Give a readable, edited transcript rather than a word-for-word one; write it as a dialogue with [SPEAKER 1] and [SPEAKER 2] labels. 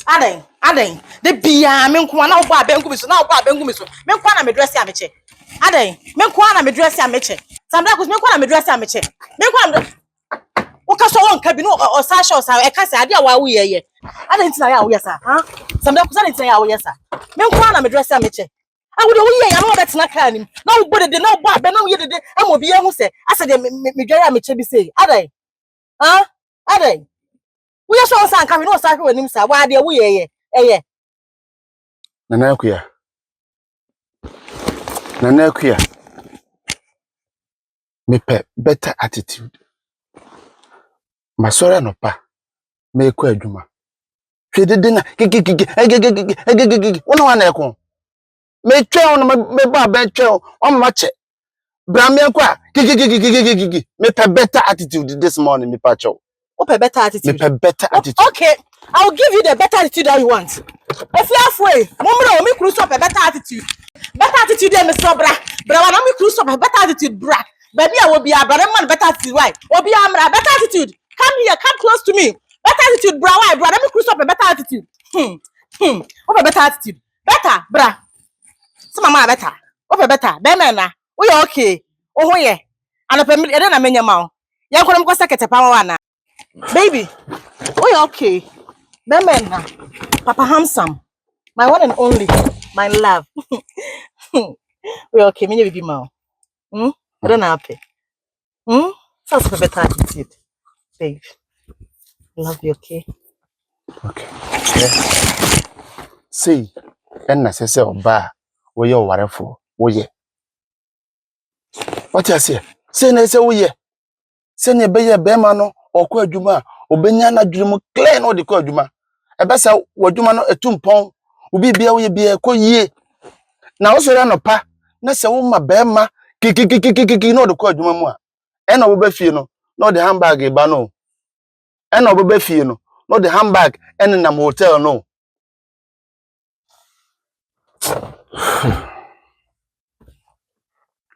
[SPEAKER 1] Aden. The bia me nko na obo abengu mi so na obo abengu mi so. Me nko na me dress ya me che. Aden, me nko na me dress ya me che. SAMDACKUS me nko na me dress ya me che. Me nko na Oka so won ka bi no o sa show sa e ka se ade a wa wo ye. Aden tina ya wo ye sa, ha? SAMDACKUS ade tina ya wo ye sa. Me nko na me dress ya me che. Awu de wo ye ya no betina ka nim. Na wo bode de na obo abe na wo ye de amobi ye hu se. Ase de me dware ya me che bi sei. Aden. Ha? Aden. Wo ye so san ka me no sa hwe wanim sa. Wa de wo ye. Eye.
[SPEAKER 2] Nana Kuya. Me better attitude. Masora no pa. Me ko adwuma. Hwe de na Wono wana ekon. Me twa on me ba be twa on ma che. Bra me kwa me better attitude this morning me pa chow.
[SPEAKER 1] Better attitude.
[SPEAKER 2] Me better attitude.
[SPEAKER 1] Okay, I'll give you the better attitude that you want. If you halfway, momro me cruise up a better attitude. Better attitude dey me so bra. Bra wana me cruise up a better attitude bra. Baby I will be a brother man better attitude why? Obi amra better attitude. Come here, come close to me. Better attitude bra why? Bra me cruise up a better attitude. What a better attitude. Better bra. So mama better. What a better. Be me na. We okay. Oh yeah. And a family na menya ma. Ya kwere mko sekete pa wana. Baby, we okay. Bemena, Papa handsome, my one and only, my love. We okay, me baby ma. I don't happy. That's a better attitude, babe. Love you, okay?
[SPEAKER 2] Okay. Yeah. See, and na say oba, we your warefo, we What you say? Say na say we Say na be ye be ma no, okọ adwuma, obenya na dwumu clear no de kọ adwuma. Ebe say wadwuma no etumpon, obi bia we bia kọ yie. Na wo so no pa, na say wo ma be ma kiki no de kọ adwuma mu a. E na wo ba fie no, no de handbag e ba no. E na wo ba fie no, no de handbag en na hotel no.